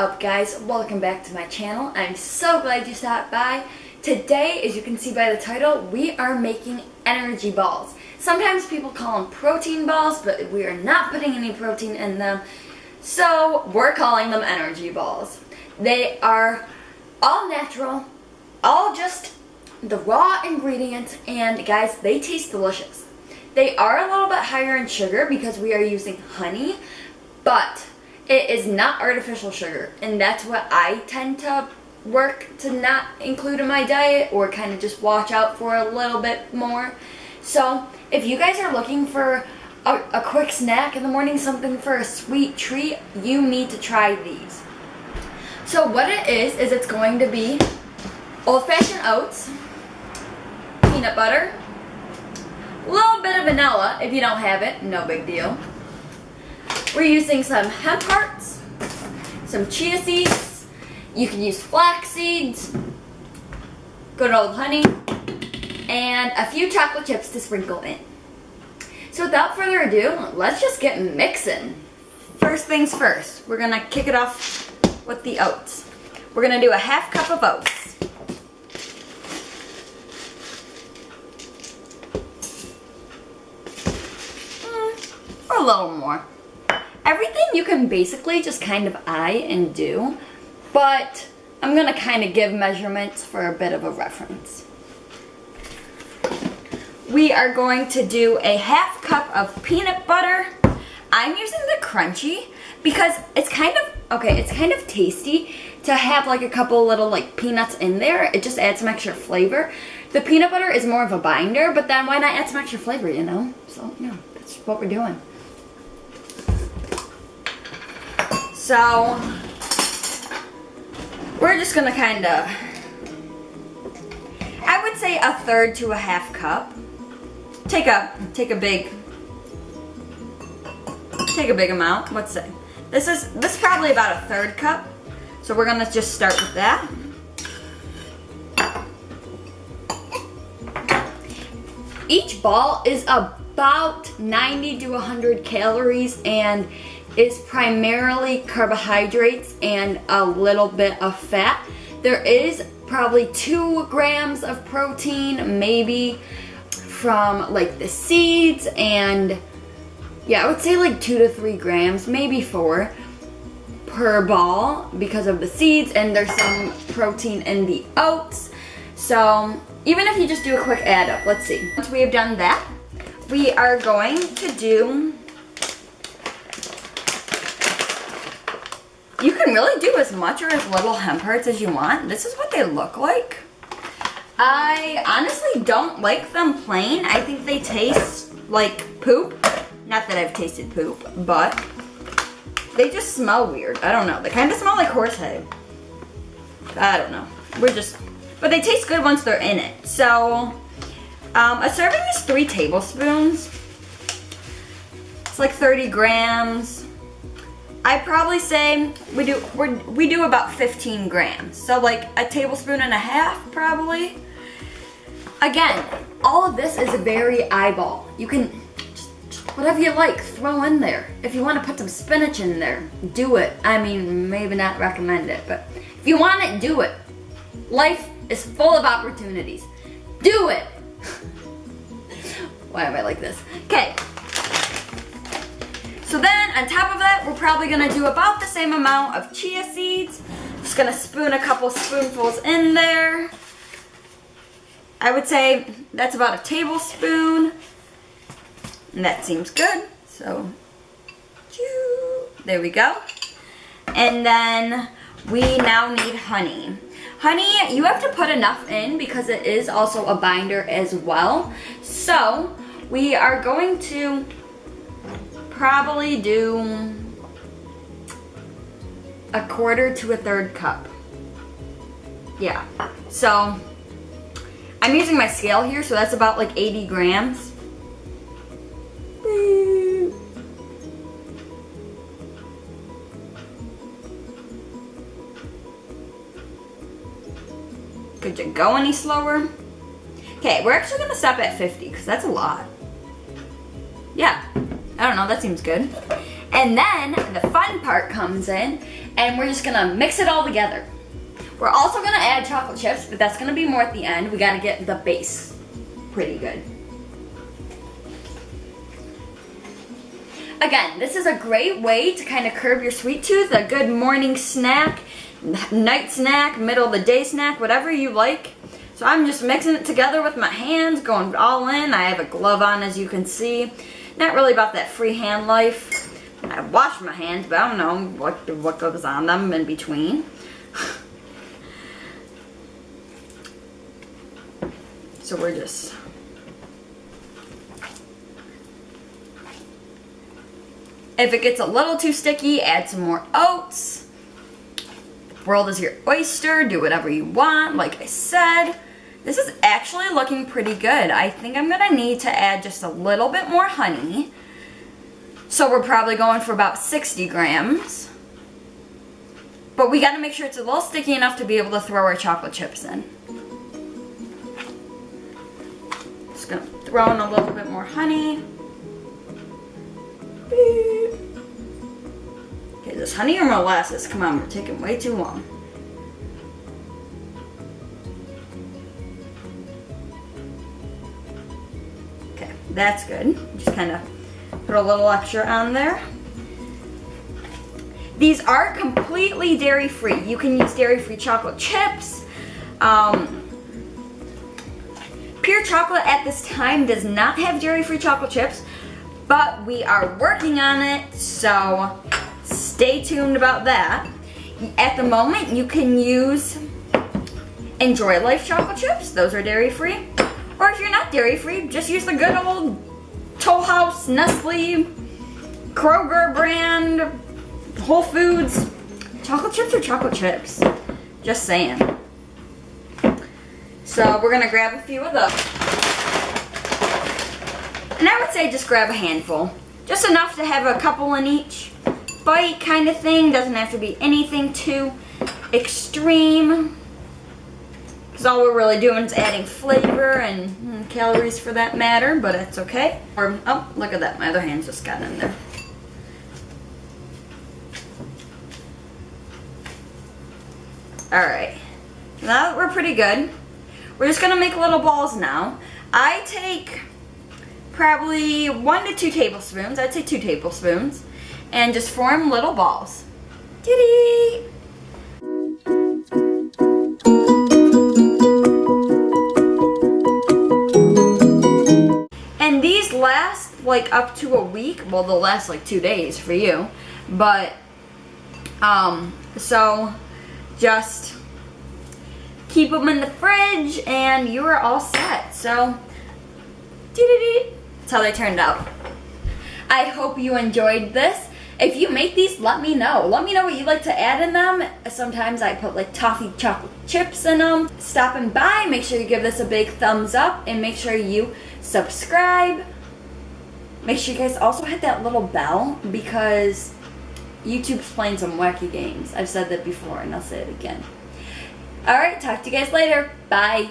up, guys? Welcome back to my channel. I'm so glad you stopped by. Today, as you can see by the title, we are making energy balls. Sometimes people call them protein balls, but we are not putting any protein in them, so we're calling them energy balls. They are all natural, all just the raw ingredients, and guys, they taste delicious. They are a little bit higher in sugar because we are using honey, but it is not artificial sugar, and that's what I tend to work to not include in my diet, or kind of just watch out for a little bit more. So if you guys are looking for a quick snack in the morning, something for a sweet treat, you need to try these. So what it is it's going to be old-fashioned oats, peanut butter, a little bit of vanilla. If you don't have it, no big deal. We're using some hemp hearts, some chia seeds, you can use flax seeds, good old honey, and a few chocolate chips to sprinkle in. So without further ado, let's just get mixing. First things first, we're gonna kick it off with the oats. We're gonna do a half cup of oats. Or a little more. Everything you can basically just kind of eye and do, but I'm gonna kind of give measurements for a bit of a reference. We are going to do a half cup of peanut butter. I'm using the crunchy because it's kind of tasty to have like a couple little like peanuts in there. It just adds some extra flavor. The peanut butter is more of a binder, but then why not add some extra flavor, you know? So yeah, that's what we're doing. So we're just gonna kind of, I would say a third to a half cup. Take a big amount. Let's say this is probably about a third cup. So we're gonna just start with that. Each ball is about 90 to 100 calories and is primarily carbohydrates and a little bit of fat. There is probably 2 grams of protein, maybe from like the seeds, and yeah, I would say like 2 to 3 grams, maybe 4 per ball because of the seeds, and there's some protein in the oats. So even if you just do a quick add up, let's see. Once we have done that, we are going to do, you can really do as much or as little hemp hearts as you want. This is what they look like. I honestly don't like them plain. I think they taste like poop. Not that I've tasted poop, but they just smell weird. I don't know. They kind of smell like horse hay. I don't know. But they taste good once they're in it. So, a serving is 3 tablespoons. It's like 30 grams. I probably say we do about 15 grams. So like a tablespoon and a half probably. Again, all of this is very eyeball. You can just whatever you like, throw in there. If you want to put some spinach in there, do it. I mean, maybe not recommend it, but if you want it, do it. Life is full of opportunities. Do it. Why am I like this? Okay. So then, on top of that, we're probably gonna do about the same amount of chia seeds. Just gonna spoon a couple spoonfuls in there. I would say that's about a tablespoon. And that seems good. So, there we go. And then, we now need honey. Honey, you have to put enough in because it is also a binder as well. So, we are going to probably do 1/4 to 1/3 cup. Yeah, so I'm using my scale here, so that's about like 80 grams. Could you go any slower? Okay, we're actually gonna stop at 50 because that's a lot. Yeah, I don't know, that seems good. And then the fun part comes in, and we're just gonna mix it all together. We're also gonna add chocolate chips, but that's gonna be more at the end. We gotta get the base pretty good. Again, this is a great way to kind of curb your sweet tooth, a good morning snack, night snack, middle of the day snack, whatever you like. So I'm just mixing it together with my hands, going all in. I have a glove on, as you can see. Not really about that free hand life. I wash my hands, but I don't know what goes on them in between. So we're just... If it gets a little too sticky, add some more oats. The world is your oyster. Do whatever you want. Like I said, this is actually looking pretty good. I think I'm gonna need to add just a little bit more honey. So we're probably going for about 60 grams. But we gotta make sure it's a little sticky enough to be able to throw our chocolate chips in. Just gonna throw in a little bit more honey. Okay, this honey or molasses? Come on, we're taking way too long. Okay, that's good. Just kind of put a little extra on there. These are completely dairy-free. You can use dairy-free chocolate chips. Pure Chocolate at this time does not have dairy-free chocolate chips, but we are working on it, so stay tuned about that. At the moment, you can use Enjoy Life chocolate chips. Those are dairy-free. Or if you're not dairy-free, just use the good old Toll House, Nestle, Kroger brand, Whole Foods. Chocolate chips are chocolate chips. Just saying. So we're gonna grab a few of those. And I would say just grab a handful. Just enough to have a couple in each bite kind of thing. Doesn't have to be anything too extreme. Because all we're really doing is adding flavor and calories for that matter, but it's okay. Or, oh, look at that. My other hand's just got in there. Alright. Now that we're pretty good, we're just going to make little balls now. I take probably 1 to 2 tablespoons. I'd say 2 tablespoons. And just form little balls. Diddy! And these last like up to a week. Well, they'll last like 2 days for you. But, so just keep them in the fridge and you are all set. So, that's how they turned out. I hope you enjoyed this. If you make these, let me know. Let me know what you like to add in them. Sometimes I put like toffee chocolate chips in them. Stopping by, make sure you give this a big thumbs up and make sure you subscribe. Make sure you guys also hit that little bell because YouTube's playing some wacky games. I've said that before and I'll say it again. Alright, talk to you guys later. Bye.